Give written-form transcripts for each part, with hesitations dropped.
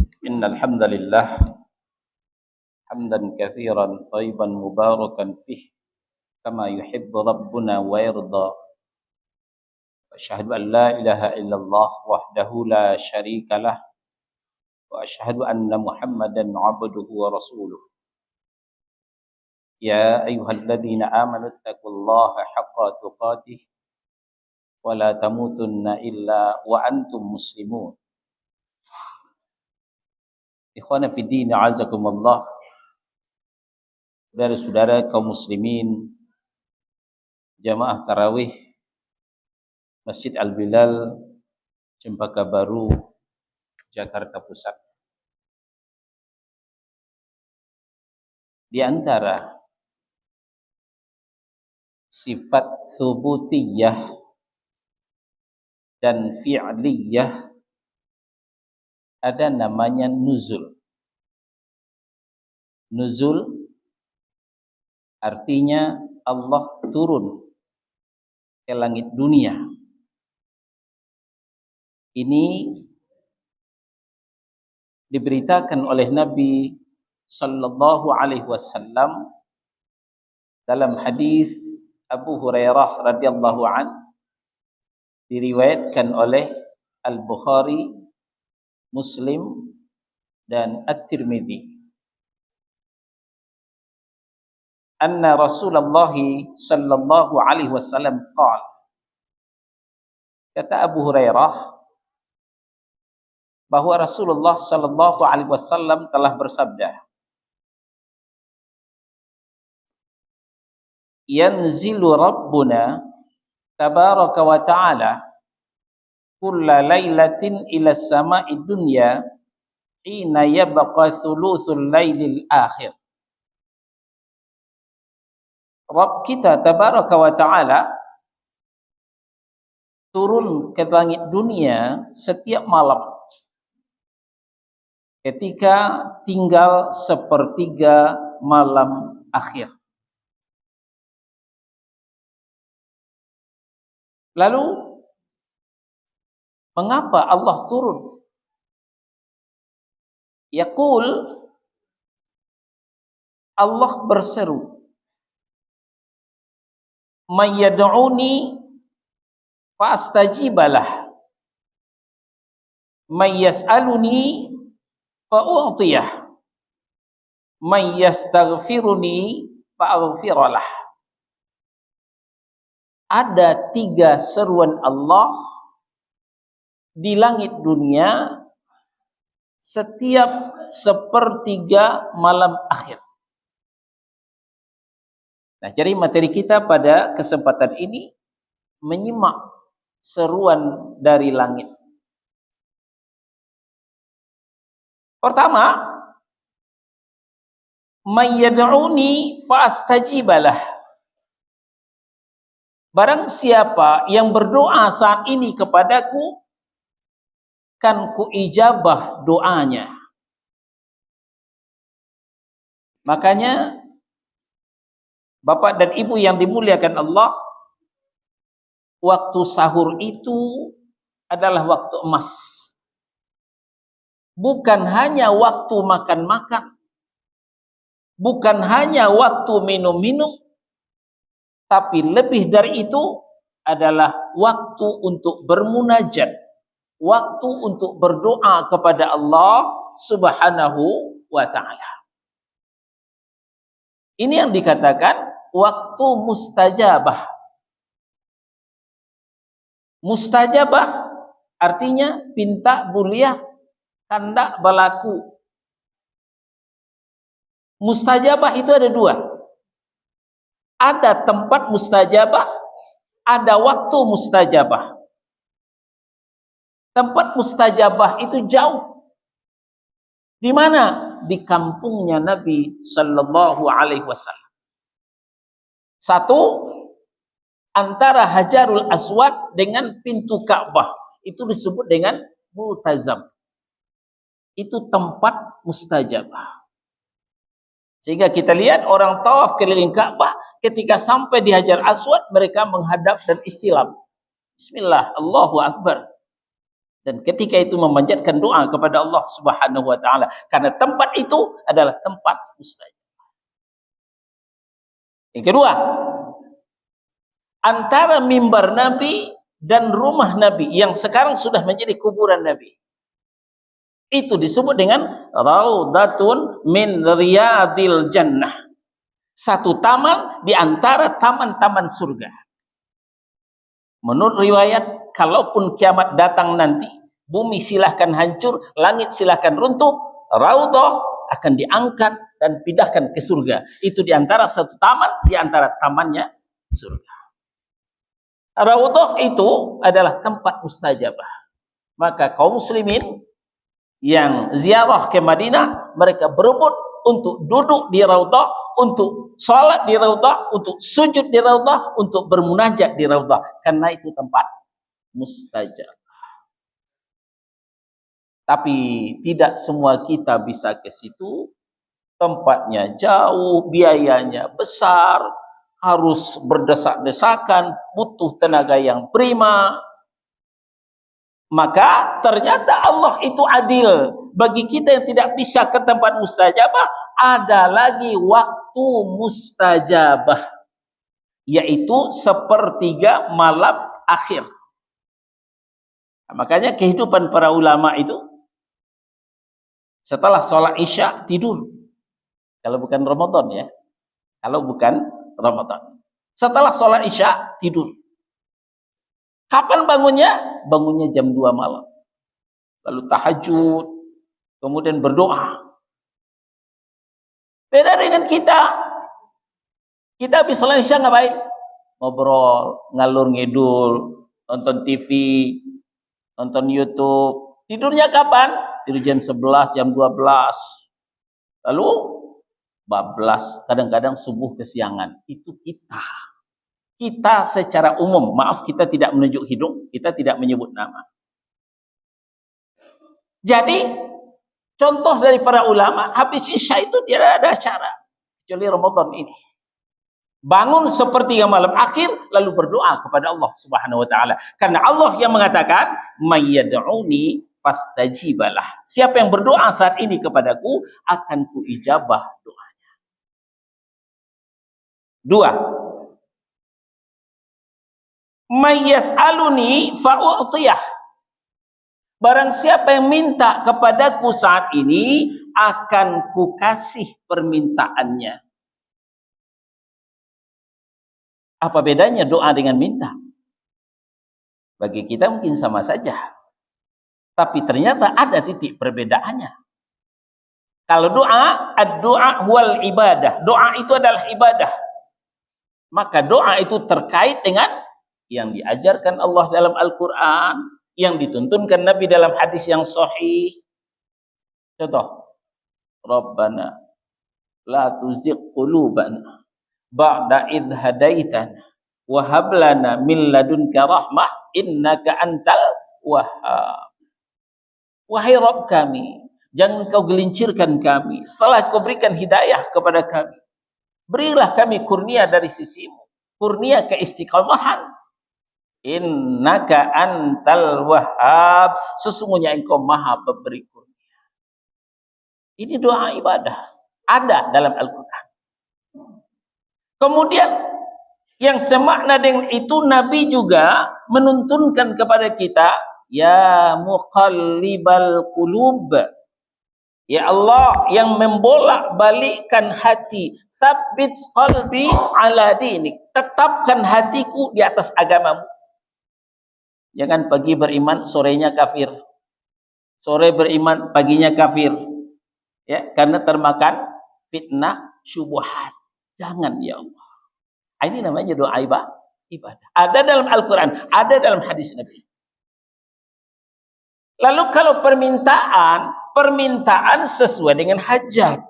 إن الحمد لله حمدا كثيرا طيبا مباركا فيه كما يحب ربنا ويرضى. أشهد أن لا إله إلا الله وحده لا شريك له وأشهد أن محمدا عبده ورسوله. يا أيها الذين آمنوا اتقوا الله حق تقاته ولا تموتن إلا وأنتم مسلمون. Ikhwana fi din, a'azakumullah. Saudara-saudara kaum muslimin, jamaah tarawih Masjid Al-Bilal, Cempaka Baru, Jakarta Pusat. Di antara sifat thubutiyah dan fi'liyah ada namanya nuzul. Nuzul artinya Allah turun ke langit dunia. Ini diberitakan oleh Nabi sallallahu alaihi wasallam dalam hadis Abu Hurairah radhiyallahu an, diriwayatkan oleh Al-Bukhari, Muslim dan At-Tirmidzi. Anna Rasulullah sallallahu alaihi wasallam qala, kata Abu Hurairah bahwa Rasulullah sallallahu alaihi wasallam telah bersabda, yanzilu Rabbuna tabaraka wa ta'ala kulla lailatin ila sama'i dunya hina yabqa thuluthul lailil akhir. Rabb kita tabaraka wa ta'ala turun ke langit dunia setiap malam ketika tinggal sepertiga malam akhir. Lalu mengapa Allah turun? Yaqul, Allah berseru, may yad'uni fa astajibalah, may yas'aluni fa u'tiyah, may yastaghfiruni fa aghfiralah. Ada 3 seruan Allah di langit dunia setiap sepertiga malam akhir. Nah, jadi materi kita pada kesempatan ini menyimak seruan dari langit. Pertama, may yad'uni fa astajibalah. Barang siapa yang berdoa saat ini kepadaku, kan kuijabah doanya. Makanya Bapak dan Ibu yang dimuliakan Allah, waktu sahur itu adalah waktu emas. Bukan hanya waktu makan-makan, bukan hanya waktu minum-minum, tapi lebih dari itu adalah waktu untuk bermunajat, waktu untuk berdoa kepada Allah Subhanahu wa ta'ala. Ini yang dikatakan waktu mustajabah. Mustajabah artinya pinta buliah kandak balaku. Mustajabah itu ada 2. Ada tempat mustajabah, ada waktu mustajabah. Tempat mustajabah itu jauh. Di mana? Di kampungnya Nabi sallallahu alaihi wasallam. 1, antara Hajarul Aswad dengan pintu Ka'bah, itu disebut dengan multazam. Itu tempat mustajabah. Sehingga kita lihat orang tawaf keliling Ka'bah, ketika sampai di Hajar Aswad mereka menghadap dan istilam. Bismillah, Allahu Akbar. Dan ketika itu memanjatkan doa kepada Allah Subhanahu wa taala, karena tempat itu adalah tempat mustajab. Yang kedua, antara mimbar Nabi dan rumah Nabi yang sekarang sudah menjadi kuburan Nabi, itu disebut dengan Raudatun min Riyadil Jannah. Satu taman di antara taman-taman surga. Menurut riwayat, kalaupun kiamat datang nanti, bumi silahkan hancur, langit silahkan runtuh, Raudah akan diangkat dan pindahkan ke surga. Itu di antara satu taman, di antara tamannya surga. Raudah itu adalah tempat mustajabah. Maka kaum muslimin yang ziarah ke Madinah, mereka berebut untuk duduk di Raudah, untuk sholat di Raudah, untuk sujud di Raudah, untuk bermunajat di Raudah, karena itu tempat mustajab. Tapi tidak semua kita bisa ke situ, tempatnya jauh, biayanya besar, harus berdesak-desakan, butuh tenaga yang prima. Maka ternyata Allah itu adil. Bagi kita yang tidak bisa ke tempat mustajabah, ada lagi waktu mustajabah, yaitu sepertiga malam akhir. Nah, makanya kehidupan para ulama itu, setelah sholat isya tidur. Kalau bukan Ramadan ya. Kalau bukan Ramadan. Setelah sholat isya tidur. Kapan bangunnya? Bangunnya jam 2 malam. Lalu tahajud, kemudian berdoa. Beda dengan kita. Kita habis sholat isya ngapain? Ngobrol, ngalur ngidul, nonton TV, nonton YouTube. Tidurnya kapan? Tidur jam 11, jam 12. Lalu bablas, kadang-kadang subuh kesiangan. Itu kita. Kita secara umum, maaf kita tidak menunjuk hidung, kita tidak menyebut nama. Jadi, contoh dari para ulama, habis isya itu tidak ada acara. Kecuali Ramadan ini. Bangun sepertiga malam akhir, lalu berdoa kepada Allah Subhanahu wa ta'ala. Karena Allah yang mengatakan, mayyad'uni fastajibalah. Siapa yang berdoa saat ini kepadaku, akan kuijabah doanya. Dua. Mayyas'aluni fa'u'tiyah. Barang siapa yang minta kepadaku saat ini, akan kukasih permintaannya. Apa bedanya doa dengan minta? Bagi kita mungkin sama saja. Tapi ternyata ada titik perbedaannya. Kalau doa, ad-doa wal ibadah. Doa itu adalah ibadah. Maka doa itu terkait dengan yang diajarkan Allah dalam Al-Quran, yang dituntunkan Nabi dalam hadis yang sahih. Contoh, Rabbana la tuzigh qulubana ba'da idh hadaitana wa hab lana min ladunka rahmah innaka antal wahhab. Wahai Rabb kami, jangan kau gelincirkan kami setelah kau berikan hidayah kepada kami. Berilah kami kurnia dari sisimu, kurnia keistiqamahan. Innaka antal wahhab, sesungguhnya engkau maha pemberi kurnia. Ini doa ibadah, ada dalam Al-Quran. Kemudian yang semakna dengan itu, Nabi juga menuntunkan kepada kita, ya muqallibal qulub, ya Allah yang membolak-balikkan hati, tsabbit qalbi ala dinik, tetapkan hatiku di atas agamamu. Jangan pagi beriman, sorenya kafir. Sore beriman, paginya kafir. Ya, karena termakan fitnah syubhat. Jangan ya Allah. Ini namanya doa ibadah. Ada dalam Al-Quran, ada dalam hadis Nabi. Lalu kalau permintaan sesuai dengan hajat,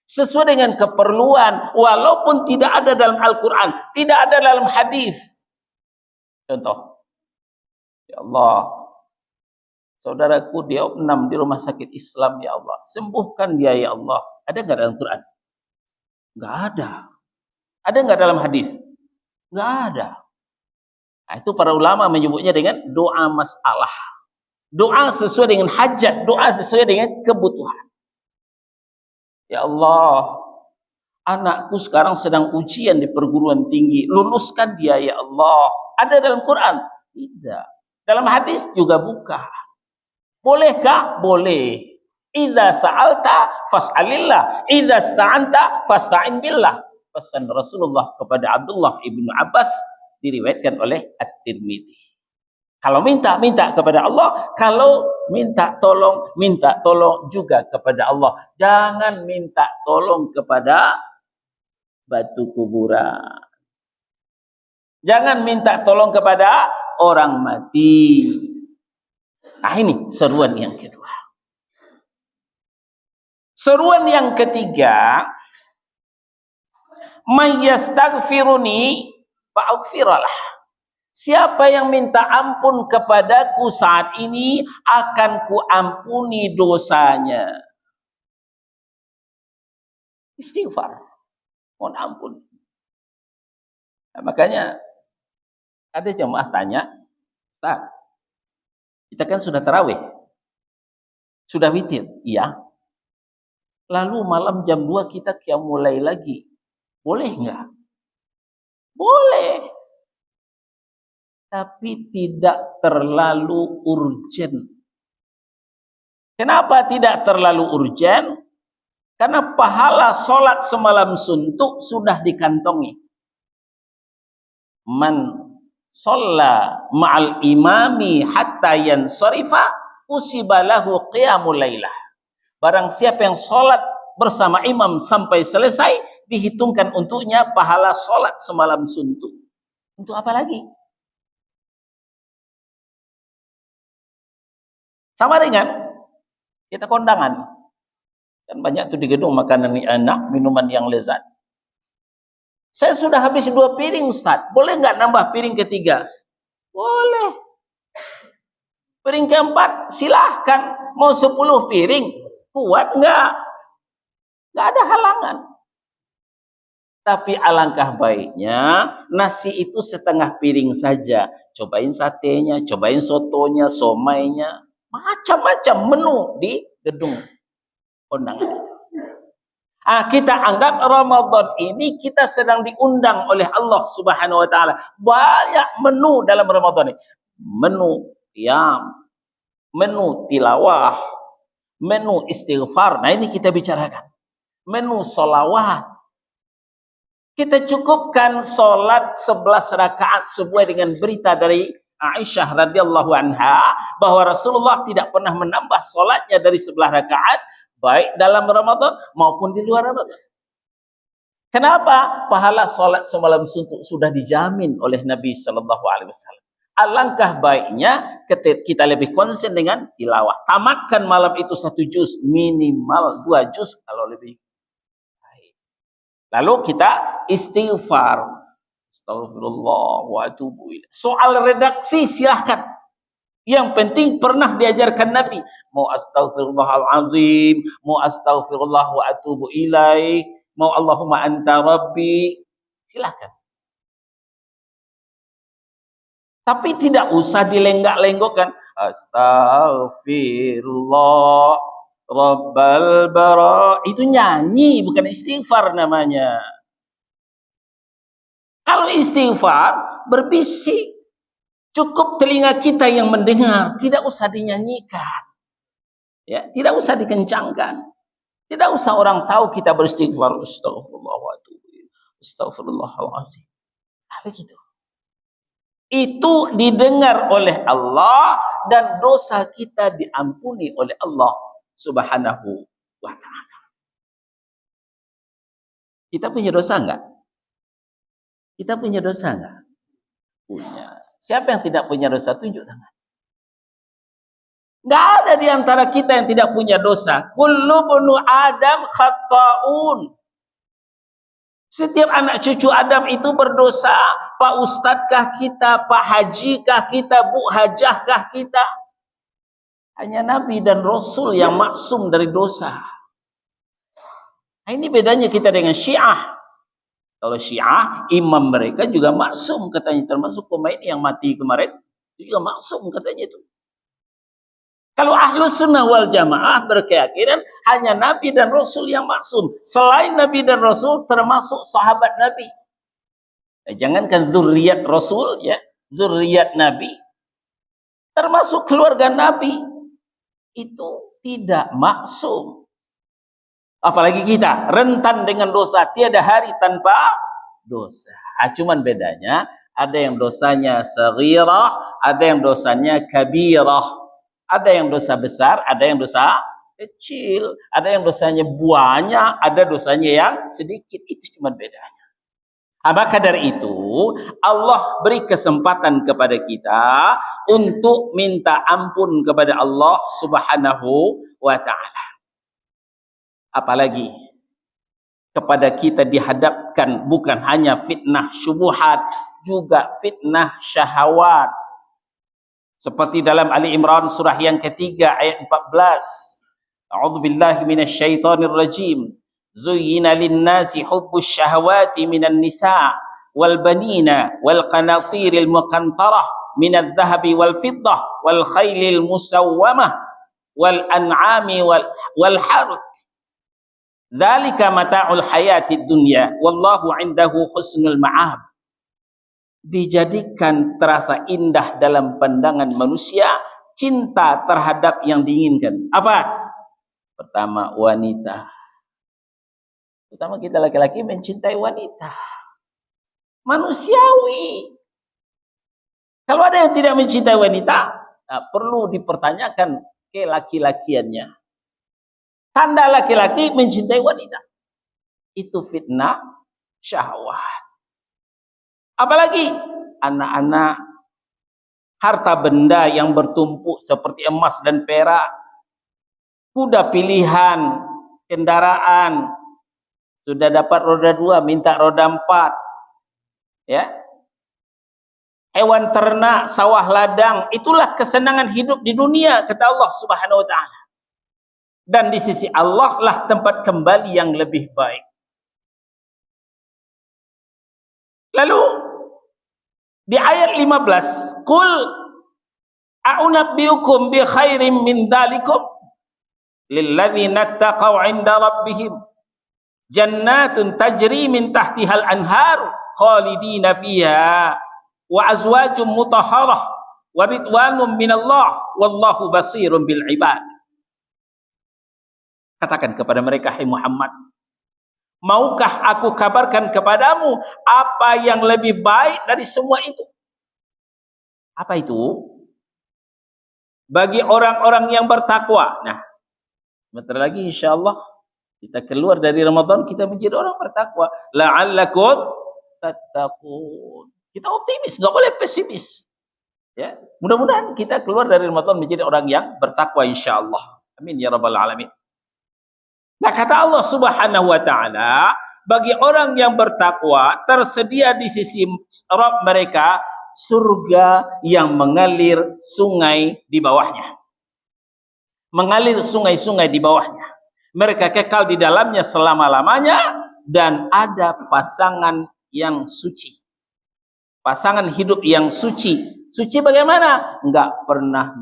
sesuai dengan keperluan, walaupun tidak ada dalam Al-Quran, tidak ada dalam hadis. Contoh, ya Allah, saudaraku diopnam di rumah sakit Islam, ya Allah, sembuhkan dia ya Allah. Ada nggak dalam Quran? Nggak ada. Ada nggak dalam hadis? Nggak ada. Nah, itu para ulama menyebutnya dengan doa masalah. Doa sesuai dengan hajat, doa sesuai dengan kebutuhan. Ya Allah, anakku sekarang sedang ujian di perguruan tinggi, luluskan dia ya Allah. Ada dalam Quran? Tidak. Dalam hadis juga bukan. Bolehkah? Boleh. Idza sa'alta fas'alillah, idza sta'anta fasta'in billah. Pesan Rasulullah kepada Abdullah ibnu Abbas diriwayatkan oleh At-Tirmidzi. Kalau minta kepada Allah, kalau minta tolong juga kepada Allah. Jangan minta tolong kepada batu kuburan. Jangan minta tolong kepada orang mati. Nah, ini seruan yang kedua. Seruan yang ketiga, may yastaghfiruni fa'aghfiralah. Siapa yang minta ampun kepadaku saat ini, akan kuampuni dosanya. Istighfar, mohon ampun. Nah, makanya ada jemaah tanya, Ustaz, kita kan sudah tarawih, sudah witir, iya. Lalu malam jam 2 kita qiyamul lail lagi, boleh nggak? Boleh, tapi tidak terlalu urgen. Kenapa tidak terlalu urgen? Karena pahala solat semalam suntuk sudah dikantongi. Man sholla ma'al imami hatta yansarifa usiba lahu qiyamul lailah. Barang siapa yang solat bersama imam sampai selesai, dihitungkan untuknya pahala solat semalam suntuk. Untuk apa lagi? Sama dengan kita kondangan. Kan banyak tuh di gedung makanan yang enak, minuman yang lezat. Saya sudah habis 2 piring Ustaz, boleh nggak nambah piring ketiga? Boleh. Piring keempat silahkan. Mau 10 piring, kuat nggak? Nggak ada halangan. Tapi alangkah baiknya nasi itu setengah piring saja. Cobain satenya, cobain sotonya, somainya, macam-macam menu di gedung undangan itu. Kita anggap Ramadan ini kita sedang diundang oleh Allah Subhanahu wa taala. Banyak menu dalam Ramadan ini. Menu qiyam, menu tilawah, menu istighfar. Nah, ini kita bicarakan. Menu solawat. Kita cukupkan solat 11 rakaat sesuai dengan berita dari Aisyah radhiyallahu anha bahwa Rasulullah tidak pernah menambah solatnya dari 11 rakaat, baik dalam Ramadan maupun di luar Ramadan. Kenapa? Pahala solat semalam suntuk sudah dijamin oleh Nabi Shallallahu Alaihi Wasallam. Alangkah baiknya kita lebih konsen dengan tilawah. Tamatkan malam itu 1 juz, minimal 2 juz kalau lebih baik. Lalu kita istighfar. Astagfirullah wa atubu ilaih. Soal redaksi silahkan. Yang penting pernah diajarkan Nabi. Mau astaghfirullahalazim, mau astaghfirullah wa atubu ilaih, mau Allahumma anta rabbi, silahkan. Tapi tidak usah dilenggak-lenggokkan. Astaghfirullah rabbal bara. Itu nyanyi, bukan istighfar namanya. Kalau istighfar berbisik, cukup telinga kita yang mendengar, tidak usah dinyanyikan. Ya, tidak usah dikencangkan. Tidak usah orang tahu kita beristighfar. Astagfirullahaladzim. Begitu. Itu didengar oleh Allah dan dosa kita diampuni oleh Allah Subhanahu wa ta'ala. Kita punya dosa enggak? Kita punya dosa enggak? Punya. Siapa yang tidak punya dosa? Tunjuk tangan. Enggak ada di antara kita yang tidak punya dosa. Kullu bunu Adam khata'un. Setiap anak cucu Adam itu berdosa. Pak Ustadzkah kita, Pak Hajikah kita, Bu Hajahkah kita. Hanya Nabi dan Rasul yang maksum dari dosa. Nah, ini bedanya kita dengan Syiah. Kalau Syiah, imam mereka juga maksum katanya. Termasuk Khomeini yang mati kemarin, juga maksum katanya itu. Kalau Ahlus Sunnah wal Jamaah berkeyakinan hanya Nabi dan Rasul yang maksum. Selain Nabi dan Rasul termasuk sahabat Nabi. Jangankan zuriat Rasul, ya, zuriat Nabi, termasuk keluarga Nabi itu tidak maksum. Apalagi kita rentan dengan dosa, tiada hari tanpa dosa. Cuman bedanya ada yang dosanya saghirah, ada yang dosanya kabirah. Ada yang dosa besar, ada yang dosa kecil, ada yang dosanya banyak, ada dosanya yang sedikit. Itu cuma bedanya. Maka dari itu Allah beri kesempatan kepada kita untuk minta ampun kepada Allah Subhanahu wa ta'ala. Apalagi kepada kita dihadapkan bukan hanya fitnah syubhat, juga fitnah syahwat. Seperti dalam Ali Imran surah yang ketiga ayat 14. A'udzubillahi minasyaitonir rajim. Zuyyina lin-nasi hubbus syahawati minan nisa' wal banina wal qanatiril muqantarah minadh dhahabi wal fiddah wal khailil musawwamah wal an'ami wal harth. Dzalika mata'ul hayatid dunya wallahu 'indahu husnul ma'ab. Dijadikan terasa indah dalam pandangan manusia cinta terhadap yang diinginkan. Apa? Pertama, wanita. Pertama, kita laki-laki mencintai wanita. Manusiawi. Kalau ada yang tidak mencintai wanita, perlu dipertanyakan kelaki-lakiannya. Tanda laki-laki mencintai wanita. Itu fitnah syahwat. Apalagi anak-anak, harta benda yang bertumpuk seperti emas dan perak, kuda pilihan, kendaraan, sudah dapat roda 2 minta roda 4, ya, hewan ternak, sawah ladang, itulah kesenangan hidup di dunia kata Allah Subhanahu wa ta'ala. Dan di sisi Allah lah tempat kembali yang lebih baik. Lalu di ayat 15, qul a'unabbiukum bi khairin min dzalikum lilladzina taqaw 'inda rabbihim jannatun tajri min tahtihal anhar khalidina fiha wa azwajum mutahharah wa ridwanum minallah wallahu basirun bil ibad. Katakan kepada mereka, hai Muhammad, maukah aku kabarkan kepadamu apa yang lebih baik dari semua itu? Apa itu? Bagi orang-orang yang bertakwa. Nah, sebentar lagi insyaallah kita keluar dari Ramadan, kita menjadi orang bertakwa. La'allakum tattaqun. Kita optimis, enggak boleh pesimis. Ya, mudah-mudahan kita keluar dari Ramadan menjadi orang yang bertakwa insyaallah. Amin ya rabbal alamin. Nah, kata Allah Subhanahu wa ta'ala, bagi orang yang bertakwa tersedia di sisi Rabb mereka surga yang mengalir sungai di bawahnya. Mengalir sungai-sungai di bawahnya. Mereka kekal di dalamnya selama-lamanya dan ada pasangan yang suci. Pasangan hidup yang suci. Suci bagaimana? Enggak pernah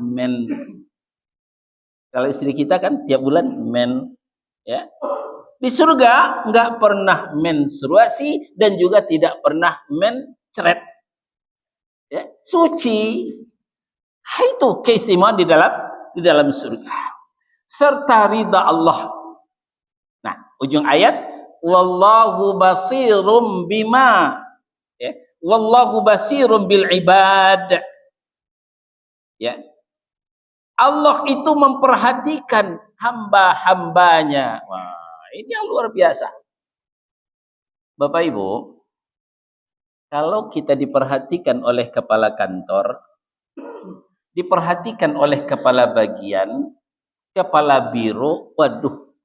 Kalau istri kita kan tiap bulan ya. Di surga enggak pernah menstruasi dan juga tidak pernah mencret. Ya, suci. Itu keistimewaan di dalam surga. Serta ridha Allah. Nah, ujung ayat wallahu basirum bima, ya. Wallahu basirum bil ibad. Ya. Allah itu memperhatikan hamba-hambanya. Wah, ini yang luar biasa. Bapak Ibu, kalau kita diperhatikan oleh kepala kantor, diperhatikan oleh kepala bagian, kepala biro, waduh,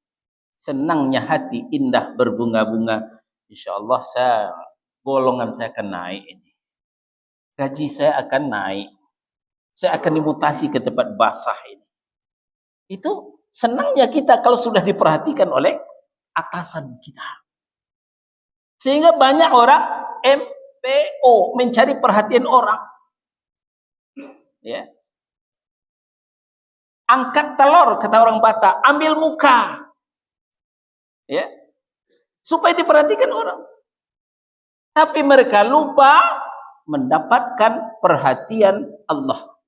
senangnya hati, indah berbunga-bunga. Insyaallah golongan saya akan naik ini. Gaji saya akan naik. Saya akan dimutasi ke tempat basah ini. Itu senangnya kita kalau sudah diperhatikan oleh atasan kita. Sehingga banyak orang MPO mencari perhatian orang. Ya. Angkat telur, kata orang Batak, ambil muka. Ya. Supaya diperhatikan orang. Tapi mereka lupa mendapatkan perhatian Allah.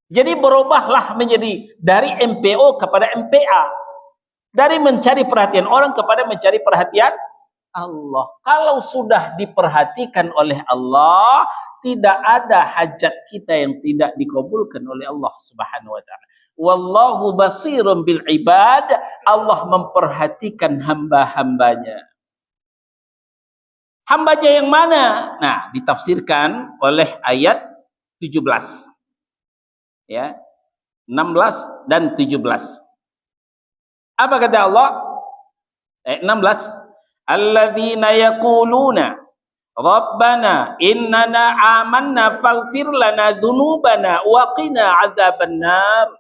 Jadi berubahlah menjadi dari MPO kepada MPA. Dari mencari perhatian orang kepada mencari perhatian Allah. Kalau sudah diperhatikan oleh Allah, tidak ada hajat kita yang tidak dikabulkan oleh Allah Subhanahu wa taala. Wallahu basirun bil ibad. Allah memperhatikan hamba-hambanya. Hambanya yang mana? Nah, ditafsirkan oleh ayat 17. Ya. 16 dan 17. Apa kata Allah? Ayat 16. Alladzina yaquluna Rabbana innana amanna faghfir lana dzunubana wa qina adzabannar.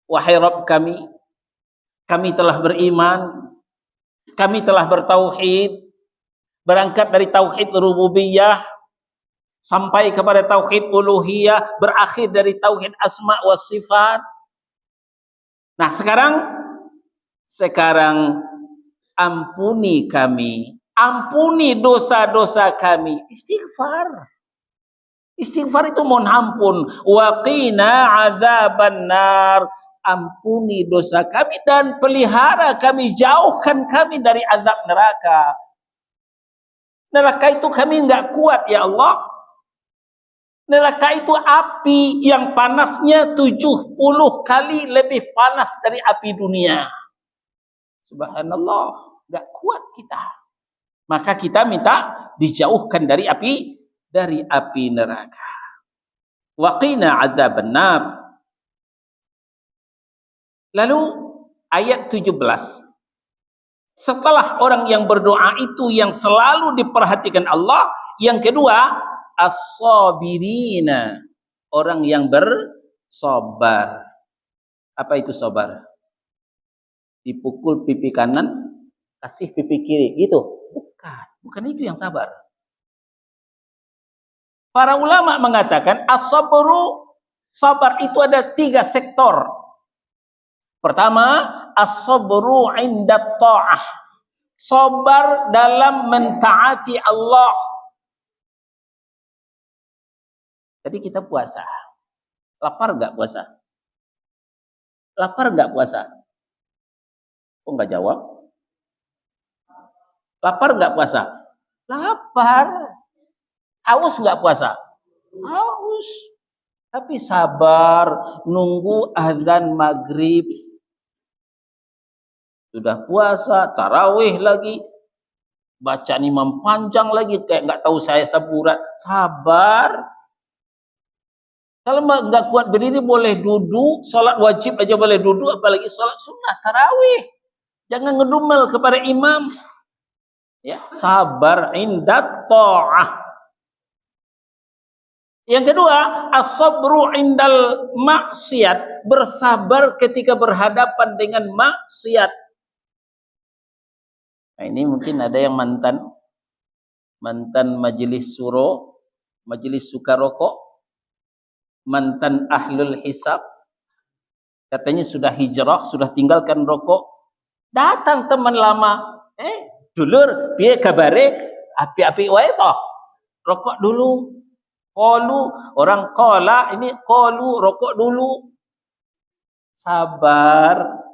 Wahai Rabb kami telah beriman, kami telah bertauhid, berangkat dari tauhid rububiyah sampai kepada tauhid uluhiyah, berakhir dari tauhid asma wa sifat. Nah, sekarang ampuni kami, ampuni dosa-dosa kami. Istighfar itu mohon ampun. Wa qina adzabannar. Ampuni dosa kami dan pelihara kami, jauhkan kami dari azab neraka. Neraka itu kami enggak kuat ya Allah. Neraka itu api yang panasnya 70 kali lebih panas dari api dunia. Subhanallah, enggak kuat kita. Maka kita minta dijauhkan dari api neraka. Wa qina adzabannar. Lalu ayat 17. Setelah orang yang berdoa itu yang selalu diperhatikan Allah, yang kedua as-sabirina, orang yang bersabar. Apa itu sabar? Dipukul pipi kanan, kasih pipi kiri, gitu? Bukan itu yang sabar. Para ulama mengatakan as-sabru, sabar itu ada 3 sektor. Pertama, as-sabru 'inda ta'ah. Sabar dalam mentaati Allah. Jadi kita puasa. Lapar enggak puasa? Lapar enggak puasa? Oh, enggak jawab. Lapar enggak puasa? Lapar. Haus enggak puasa? Haus. Tapi sabar nunggu azan maghrib. Sudah puasa, tarawih lagi, bacaan imam panjang lagi, kayak nggak tahu saya saburan. Sabar. Kalau nggak kuat berdiri boleh duduk, sholat wajib aja boleh duduk, apalagi sholat sunnah, tarawih. Jangan ngedumel kepada imam. Ya, sabar inda ta'ah. Yang kedua, as-sabru indal maksiat, bersabar ketika berhadapan dengan maksiat. Nah, ini mungkin ada yang mantan majelis suro, majelis suka rokok, mantan ahlul hisab, katanya sudah hijrah, sudah tinggalkan rokok. Datang teman lama, dulur, piye kabare? Api-api wae toh. Rokok dulu. Qalu, orang qala, ini qalu, rokok dulu. Sabar.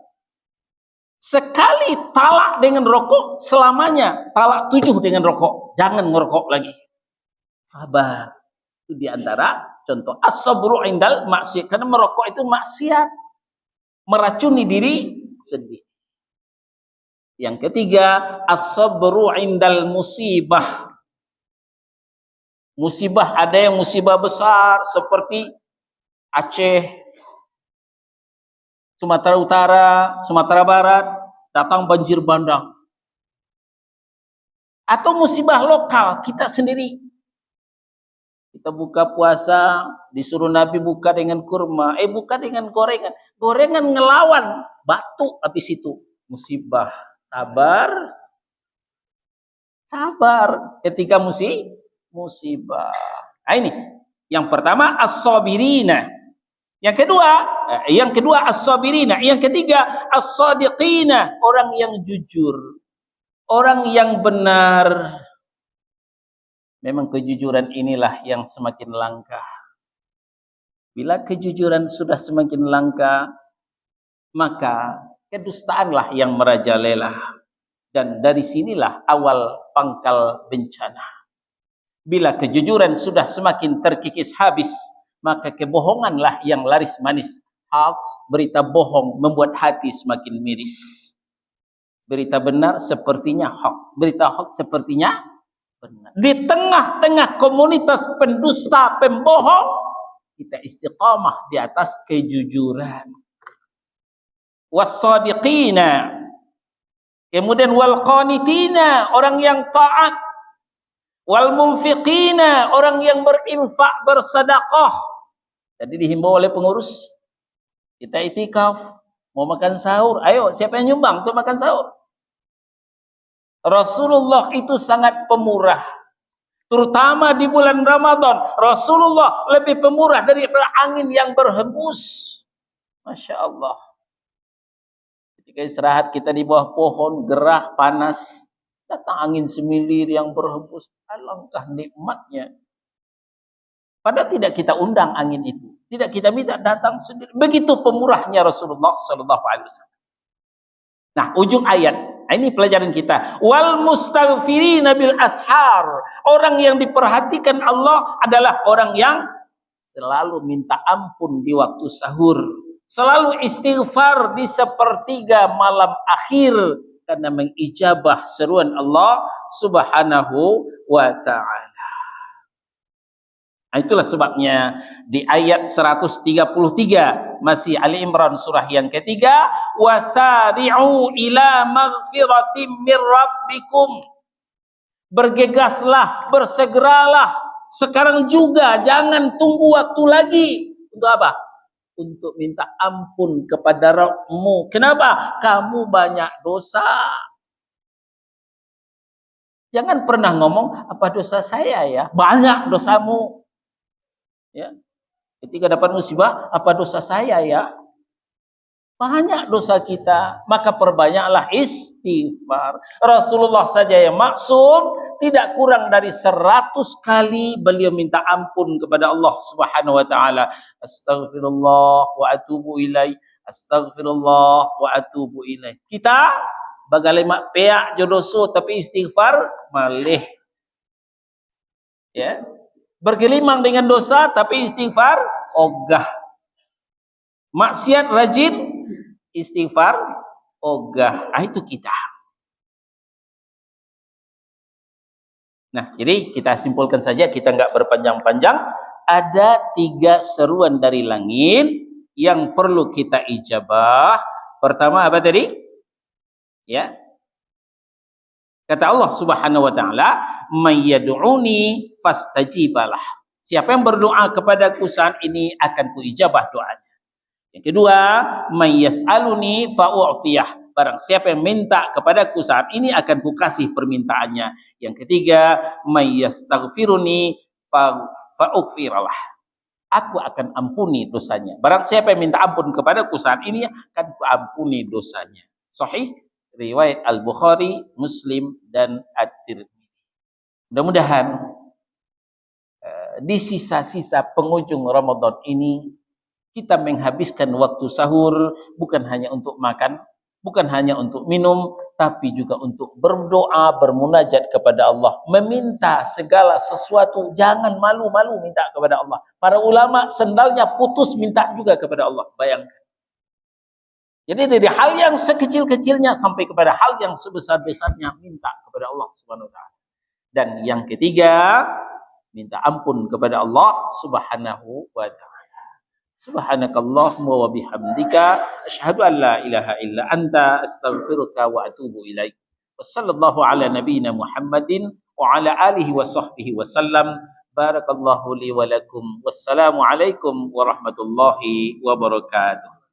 Sekali talak dengan rokok, selamanya talak 7 dengan rokok. Jangan ngerokok lagi. Sabar. Itu diantara contoh. As-sabru indal maksiat. Karena merokok itu maksiat. Meracuni diri sendiri. Yang ketiga, as-sabru indal musibah. Musibah, ada yang musibah besar seperti Aceh, Sumatera Utara, Sumatera Barat, datang banjir bandang. Atau musibah lokal, kita sendiri. Kita buka puasa, disuruh Nabi buka dengan kurma, buka dengan gorengan. Gorengan ngelawan, batu habis itu. Musibah, sabar. Sabar ketika musibah. Nah, ini yang pertama as-sabirina. Yang kedua as-sabirina, yang ketiga as-sadiqina, orang yang jujur, orang yang benar. Memang kejujuran inilah yang semakin langka. Bila kejujuran sudah semakin langka, maka kedustaanlah yang merajalela. Dan dari sinilah awal pangkal bencana. Bila kejujuran sudah semakin terkikis habis, maka kebohonganlah yang laris manis. Hoax, berita bohong membuat hati semakin miris. Berita benar sepertinya hoax, berita hoax sepertinya benar. Di tengah-tengah komunitas pendusta, pembohong, kita istiqamah di atas kejujuran. Was-sadiqina, kemudian wal qanitina, orang yang taat. Wal munfiqina, orang yang berinfak, bersedekah. Jadi dihimbau oleh pengurus, kita itikaf, mau makan sahur, ayo siapa yang nyumbang untuk makan sahur? Rasulullah itu sangat pemurah, terutama di bulan Ramadan. Rasulullah lebih pemurah daripada angin yang berhembus. Masya Allah. Ketika istirahat kita di bawah pohon, gerah, panas, datang angin semilir yang berhembus. Alangkah nikmatnya. Padahal tidak kita undang angin itu, tidak kita minta, datang sendiri. Begitu pemurahnya Rasulullah SAW. Nah, ujung ayat, ini pelajaran kita. Wal mustaghfirina bil ashar, orang yang diperhatikan Allah adalah orang yang selalu minta ampun di waktu sahur, selalu istighfar di sepertiga malam akhir, karena mengijabah seruan Allah Subhanahu wa ta'ala. Itulah sebabnya di ayat 133 masih Ali Imran surah yang ketiga, wasari'u ila maghfiratim mir rabbikum, bergegaslah, bersegeralah sekarang juga, jangan tunggu waktu lagi. Untuk apa? Untuk minta ampun kepada Rabbmu. Kenapa? Kamu banyak dosa. Jangan pernah ngomong, apa dosa saya ya? Banyak dosamu. Ya. Ketika dapat musibah, apa dosa saya ya? Banyak dosa kita, maka perbanyaklah istighfar. Rasulullah saja yang maksum, tidak kurang dari 100 kali beliau minta ampun kepada Allah Subhanahu wa ta'ala. Astaghfirullah wa atubu ilaih, astaghfirullah wa atubu ilaih. Kita bagalemak peak jodoso tapi istighfar malih. Ya. Bergelimang dengan dosa tapi istighfar ogah. Maksiat rajin, istighfar ogah. Itu kita. Nah, jadi kita simpulkan saja, kita nggak berpanjang-panjang. Ada 3 seruan dari langit yang perlu kita ijabah. Pertama apa tadi? Ya. Kata Allah Subhanahu wa ta'ala, "May yad'uni fastajibalah." Siapa yang berdoa kepadaku saat ini akan kuijabah doanya. Yang kedua, "May yas'aluni fa'u'tiyah." Barang siapa yang minta kepadaku saat ini akan kukasih permintaannya. Yang ketiga, "May yastaghfiruni fa'ughfiralah." Aku akan ampuni dosanya. Barang siapa yang minta ampun kepadaku saat ini akan kuampuni dosanya. Sahih riwayat Al-Bukhari, Muslim, dan At-Tirmidzi. Mudah-mudahan di sisa-sisa penghujung Ramadan ini kita menghabiskan waktu sahur bukan hanya untuk makan, bukan hanya untuk minum, tapi juga untuk berdoa, bermunajat kepada Allah, meminta segala sesuatu. Jangan malu-malu minta kepada Allah. Para ulama sendalnya putus minta juga kepada Allah. Bayangkan. Jadi dari hal yang sekecil-kecilnya sampai kepada hal yang sebesar-besarnya minta kepada Allah Subhanahu wa ta'ala. Dan yang ketiga, minta ampun kepada Allah Subhanahu wa ta'ala. Subhanakallahumma wa bihamdika asyhadu an la ilaha illa anta astaghfiruka wa atubu ilaik. Wassallallahu ala nabiyyina Muhammadin wa ala alihi wa sahbihi wasallam. Barakallahu li wa lakum. Wassalamu alaikum warahmatullahi wabarakatuh.